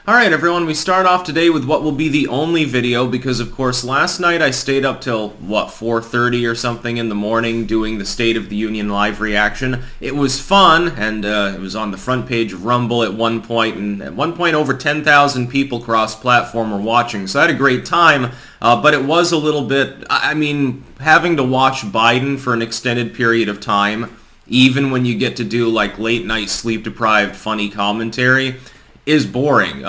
Alright everyone, we start off today with what will be the only video because of course last night I stayed up till, 4:30 or something in the morning doing the State of the Union live reaction. It was fun and it was on the front page of Rumble at one point, and at one point over 10,000 people cross-platform were watching, so I had a great time, but it was a little bit, having to watch Biden for an extended period of time, even when you get to do like late night sleep-deprived funny commentary, is boring.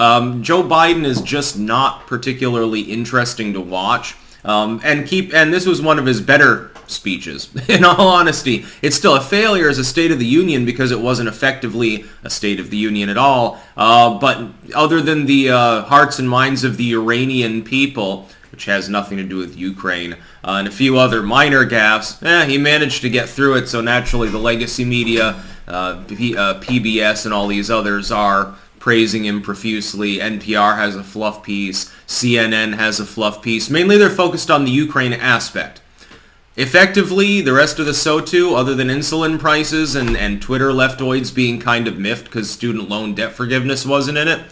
Joe Biden is just not particularly interesting to watch. And this was one of his better speeches. In all honesty, it's still a failure as a State of the Union because it wasn't effectively a State of the Union at all. But other than the hearts and minds of the Iranian people, which has nothing to do with Ukraine, and a few other minor gaffes, he managed to get through it. So naturally, the legacy media, PBS, and all these others are praising him profusely. NPR has a fluff piece. CNN has a fluff piece. Mainly they're focused on the Ukraine aspect. Effectively, the rest of the SOTU, other than insulin prices and Twitter leftoids being kind of miffed because student loan debt forgiveness wasn't in it,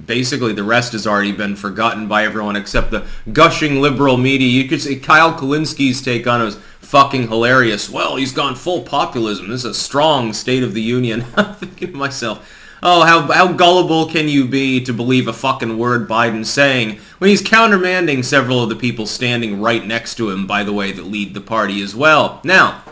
basically the rest has already been forgotten by everyone except the gushing liberal media. You could say Kyle Kulinski's take on it was fucking hilarious. Well, he's gone full populism. This is a strong State of the Union. I'm thinking to myself, oh, how gullible can you be to believe a fucking word Biden's saying when he's countermanding several of the people standing right next to him, by the way, that lead the party as well. Now,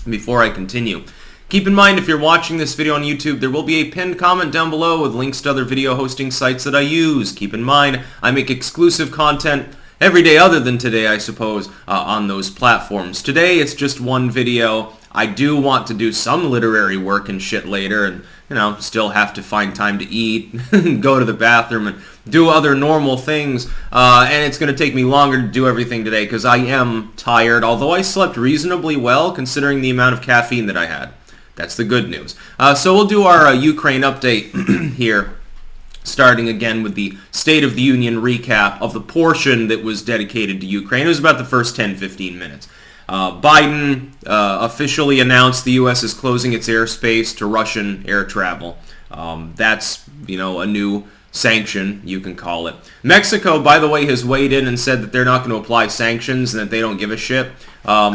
before I continue, keep in mind if you're watching this video on YouTube, there will be a pinned comment down below with links to other video hosting sites that I use. Keep in mind, I make exclusive content every day other than today, I suppose, on those platforms. Today, it's just one video. I do want to do some literary work and shit later, and still have to find time to eat, go to the bathroom, and do other normal things. And it's going to take me longer to do everything today because I am tired, although I slept reasonably well considering the amount of caffeine that I had. That's the good news. So we'll do our Ukraine update here, starting again with the State of the Union recap of the portion that was dedicated to Ukraine. It was about the first 10-15 minutes. Biden officially announced the U.S. is closing its airspace to Russian air travel. That's, a new sanction, you can call it. Mexico, by the way, has weighed in and said that they're not going to apply sanctions and that they don't give a shit,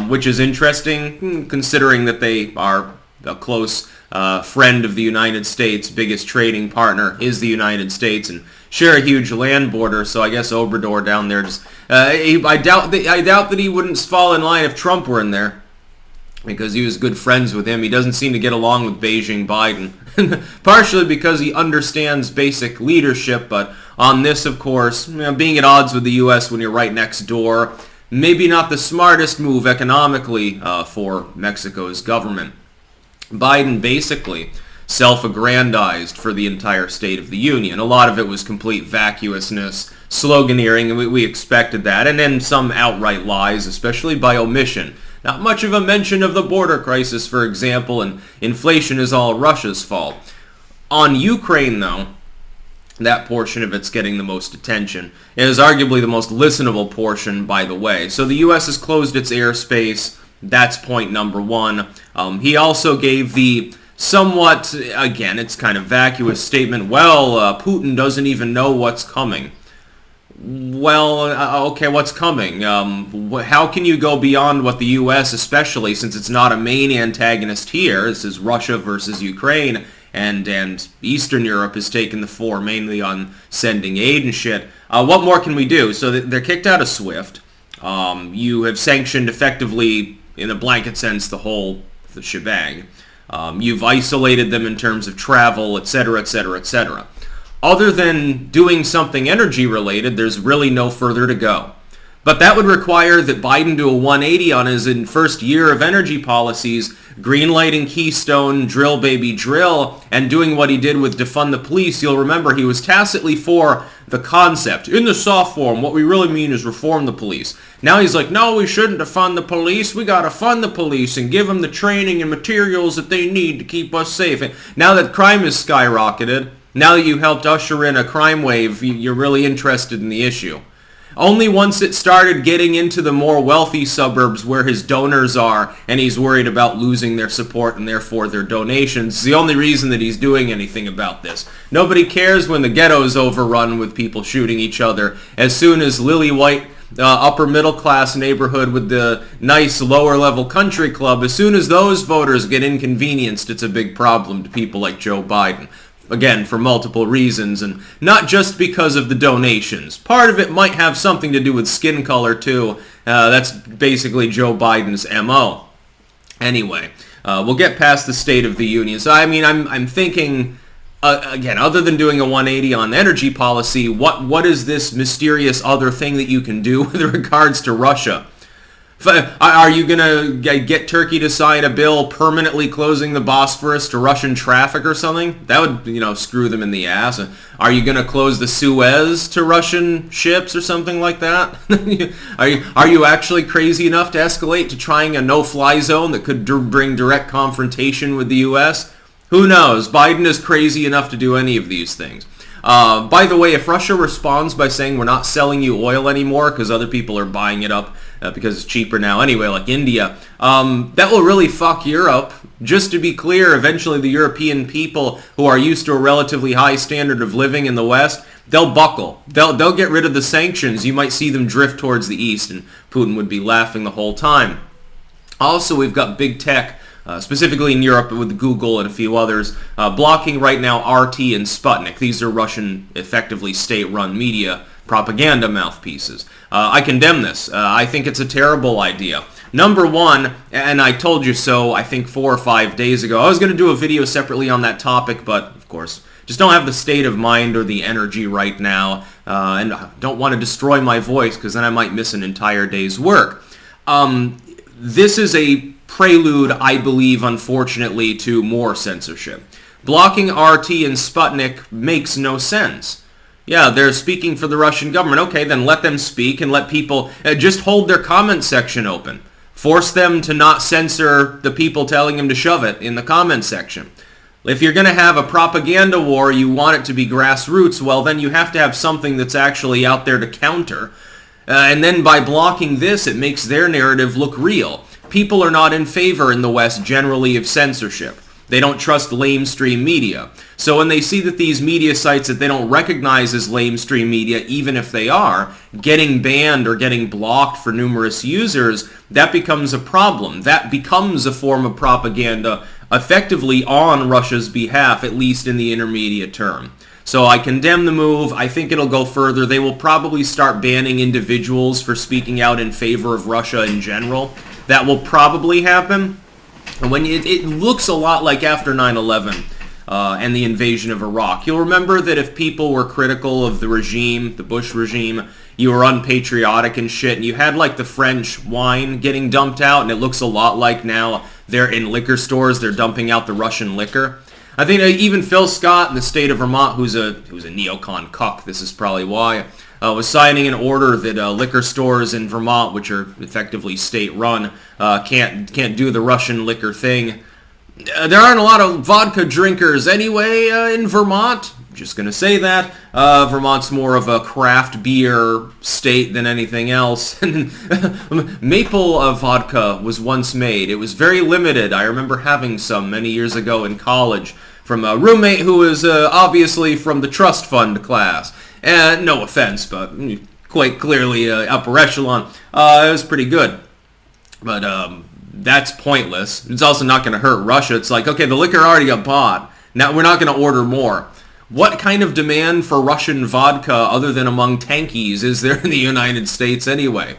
which is interesting considering that they are a close friend of the United States. Biggest trading partner is the United States and share a huge land border, so I guess Obrador down there just... I doubt that he wouldn't fall in line if Trump were in there, because he was good friends with him. He doesn't seem to get along with Beijing Biden, partially because he understands basic leadership, but on this, of course, being at odds with the U.S. when you're right next door, maybe not the smartest move economically for Mexico's government. Biden basically self-aggrandized for the entire State of the Union. A lot of it was complete vacuousness, sloganeering, and we expected that, and then some outright lies, especially by omission. Not much of a mention of the border crisis, for example, and inflation is all Russia's fault. On Ukraine, though, that portion of it's getting the most attention. It is arguably the most listenable portion, by the way. So the U.S. has closed its airspace. That's point number one. He also gave the somewhat, again, it's kind of vacuous statement, Putin doesn't even know what's coming. Well, okay, what's coming? How can you go beyond what the U.S., especially since it's not a main antagonist here, this is Russia versus Ukraine, and Eastern Europe has taken the fore mainly on sending aid and shit. What more can we do? So they're kicked out of SWIFT. You have sanctioned effectively, in a blanket sense, the shebang. You've isolated them in terms of travel, etc., etc., etc. Other than doing something energy-related, there's really no further to go. But that would require that Biden do a 180 on his first year of energy policies, greenlighting Keystone, drill baby drill, and doing what he did with defund the police. You'll remember he was tacitly for the concept. In the soft form, what we really mean is reform the police. Now he's like, no, we shouldn't defund the police. We gotta fund the police and give them the training and materials that they need to keep us safe. And now that crime has skyrocketed, now that you helped usher in a crime wave, you're really interested in the issue. Only once it started getting into the more wealthy suburbs where his donors are, and he's worried about losing their support and therefore their donations, is the only reason that he's doing anything about this. Nobody cares when the ghetto's overrun with people shooting each other. As soon as lily white upper middle class neighborhood with the nice lower level country club, as soon as those voters get inconvenienced, it's a big problem to people like Joe Biden. Again, for multiple reasons, and not just because of the donations. Part of it might have something to do with skin color, too. That's basically Joe Biden's MO. Anyway, we'll get past the State of the Union. So, I mean, I'm thinking, again, other than doing a 180 on energy policy, what is this mysterious other thing that you can do with regards to Russia? Are you going to get Turkey to sign a bill permanently closing the Bosphorus to Russian traffic or something? That would, screw them in the ass. Are you going to close the Suez to Russian ships or something like that? Are you actually crazy enough to escalate to trying a no-fly zone that could bring direct confrontation with the U.S.? Who knows? Biden is crazy enough to do any of these things. By the way, if Russia responds by saying we're not selling you oil anymore because other people are buying it up because it's cheaper now anyway, like India, that will really fuck Europe. Just to be clear, eventually the European people who are used to a relatively high standard of living in the West, they'll buckle. They'll get rid of the sanctions. You might see them drift towards the East, and Putin would be laughing the whole time. Also, we've got big tech, specifically in Europe with Google and a few others, blocking right now RT and Sputnik. These are Russian, effectively state-run media propaganda mouthpieces. I condemn this. I think it's a terrible idea. Number one, and I told you so I think 4 or 5 days ago, I was going to do a video separately on that topic, but of course, just don't have the state of mind or the energy right now, and I don't want to destroy my voice because then I might miss an entire day's work. This is a prelude, I believe, unfortunately, to more censorship. Blocking RT and Sputnik makes no sense. Yeah, they're speaking for the Russian government. Okay, then let them speak and let people just hold their comment section open. Force them to not censor the people telling them to shove it in the comment section. If you're going to have a propaganda war, you want it to be grassroots, well, then you have to have something that's actually out there to counter. And then by blocking this, it makes their narrative look real. People are not in favor in the West generally of censorship. They don't trust lamestream media. So when they see that these media sites that they don't recognize as lamestream media, even if they are, getting banned or getting blocked for numerous users, that becomes a problem. That becomes a form of propaganda effectively on Russia's behalf, at least in the intermediate term. So I condemn the move. I think it'll go further. They will probably start banning individuals for speaking out in favor of Russia in general. That will probably happen. And when it looks a lot like after 9/11 and the invasion of Iraq. You'll remember that if people were critical of the regime, the Bush regime, you were unpatriotic and shit, and you had like the French wine getting dumped out, and it looks a lot like now they're in liquor stores, they're dumping out the Russian liquor. I think even Phil Scott in the state of Vermont, who's a neocon cuck, this is probably why, was signing an order that liquor stores in Vermont, which are effectively state-run, can't do the Russian liquor thing. There aren't a lot of vodka drinkers anyway in Vermont. Just going to say that. Vermont's more of a craft beer state than anything else. Maple vodka was once made. It was very limited. I remember having some many years ago in college from a roommate who was obviously from the trust fund class. No offense, but quite clearly upper echelon. It was pretty good. But that's pointless. It's also not going to hurt Russia. It's like, okay, the liquor already got bought. Now we're not going to order more. What kind of demand for Russian vodka other than among tankies is there in the United States anyway?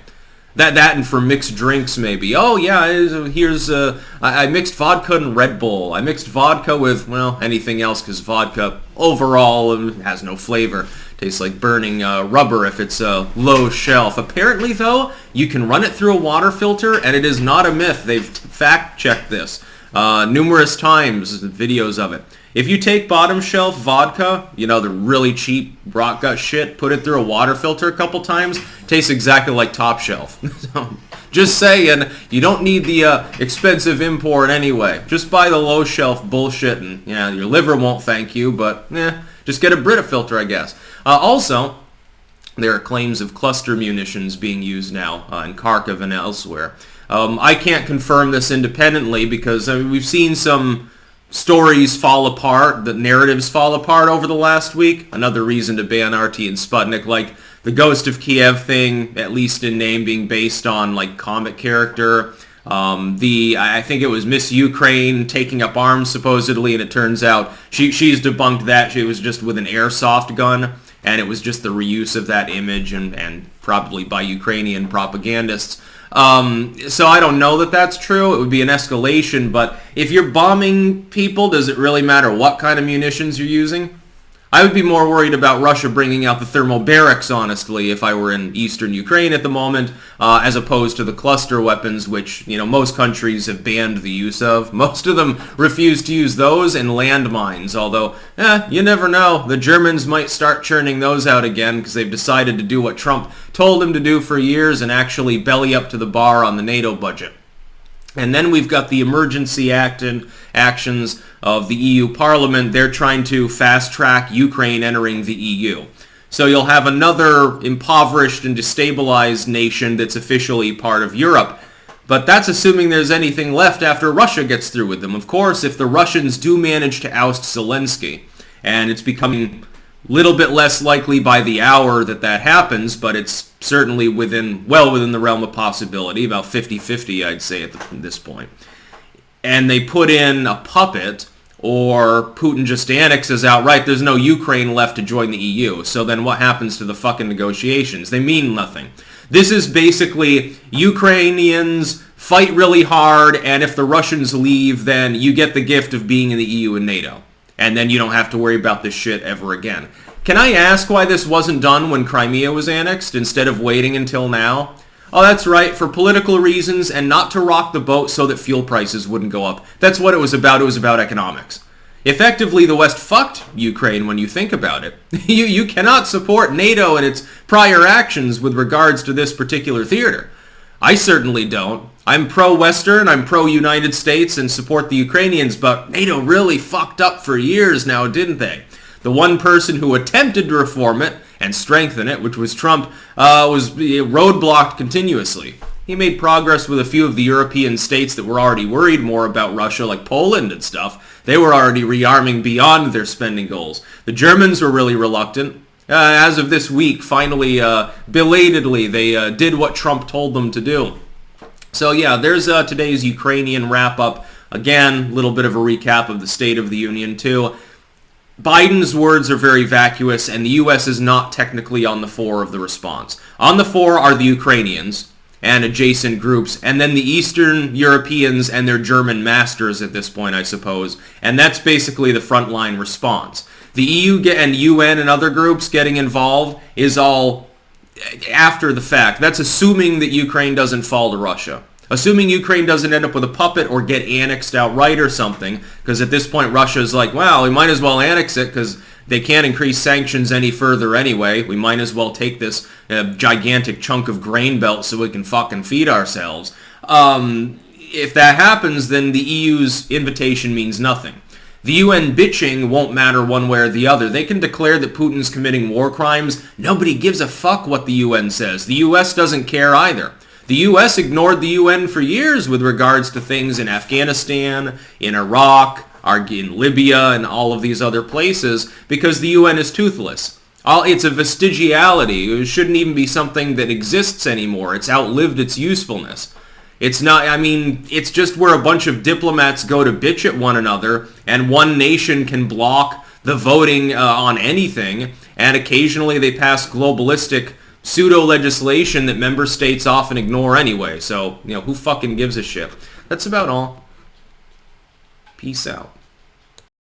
That and for mixed drinks maybe. Oh yeah, here's I mixed vodka and Red Bull. I mixed vodka with, well, anything else because vodka overall has no flavor. Tastes like burning rubber if it's low shelf. Apparently though, you can run it through a water filter and it is not a myth. They've fact-checked this numerous times, videos of it. If you take bottom shelf vodka, the really cheap rock gut shit, put it through a water filter a couple times, tastes exactly like top shelf. Just saying, you don't need the expensive import anyway. Just buy the low shelf bullshit and your liver won't thank you, but just get a Brita filter, I guess. Also, There are claims of cluster munitions being used now in Kharkiv and elsewhere. I can't confirm this independently because we've seen some stories fall apart, the narratives fall apart over the last week. Another reason to ban RT and Sputnik, like the Ghost of Kiev thing, at least in name, being based on like comic character. I think it was Miss Ukraine taking up arms supposedly, and it turns out she's debunked that. She was just with an airsoft gun, and it was just the reuse of that image and probably by Ukrainian propagandists. So I don't know that that's true. It would be an escalation, but if you're bombing people, does it really matter what kind of munitions you're using? I would be more worried about Russia bringing out the thermobarics, honestly, if I were in eastern Ukraine at the moment, as opposed to the cluster weapons, which, most countries have banned the use of. Most of them refuse to use those and landmines, although, you never know. The Germans might start churning those out again because they've decided to do what Trump told them to do for years and actually belly up to the bar on the NATO budget. And then we've got the emergency actions of the EU Parliament. They're trying to fast-track Ukraine entering the EU. So you'll have another impoverished and destabilized nation that's officially part of Europe. But that's assuming there's anything left after Russia gets through with them. Of course, if the Russians do manage to oust Zelensky, and it's becoming a little bit less likely by the hour that happens, but it's certainly well within the realm of possibility, about 50-50, I'd say, at this point. And they put in a puppet, or Putin just annexes outright, there's no Ukraine left to join the EU. So then what happens to the fucking negotiations? They mean nothing. This is basically Ukrainians fight really hard, and if the Russians leave, then you get the gift of being in the EU and NATO. And then you don't have to worry about this shit ever again. Can I ask why this wasn't done when Crimea was annexed instead of waiting until now? Oh, that's right, for political reasons and not to rock the boat so that fuel prices wouldn't go up. That's what it was about. It was about economics. Effectively, the West fucked Ukraine when you think about it. You cannot support NATO and its prior actions with regards to this particular theater. I certainly don't. I'm pro-Western, I'm pro-United States, and support the Ukrainians, but NATO really fucked up for years now, didn't they? The one person who attempted to reform it and strengthen it, which was Trump, was roadblocked continuously. He made progress with a few of the European states that were already worried more about Russia, like Poland and stuff. They were already rearming beyond their spending goals. The Germans were really reluctant. As of this week, finally, belatedly, they did what Trump told them to do. So yeah, there's today's Ukrainian wrap-up. Again, a little bit of a recap of the State of the Union, too. Biden's words are very vacuous, and the U.S. is not technically on the fore of the response. On the fore are the Ukrainians and adjacent groups, and then the Eastern Europeans and their German masters at this point, I suppose. And that's basically the frontline response. The EU and UN and other groups getting involved is all after the fact. That's assuming that Ukraine doesn't fall to Russia. Assuming Ukraine doesn't end up with a puppet or get annexed outright or something, because at this point Russia's like, well, we might as well annex it because they can't increase sanctions any further anyway. We might as well take this gigantic chunk of grain belt so we can fucking feed ourselves. If that happens, then the EU's invitation means nothing. The UN bitching won't matter one way or the other. They can declare that Putin's committing war crimes. Nobody gives a fuck what the UN says. The US doesn't care either. The U.S. ignored the UN for years with regards to things in Afghanistan, in Iraq, in Libya, and all of these other places because the UN is toothless. It's a vestigiality. It shouldn't even be something that exists anymore. It's outlived its usefulness. It's not, it's just where a bunch of diplomats go to bitch at one another and one nation can block the voting on anything, and occasionally they pass globalistic pseudo-legislation that member states often ignore anyway. So, who fucking gives a shit? That's about all. Peace out.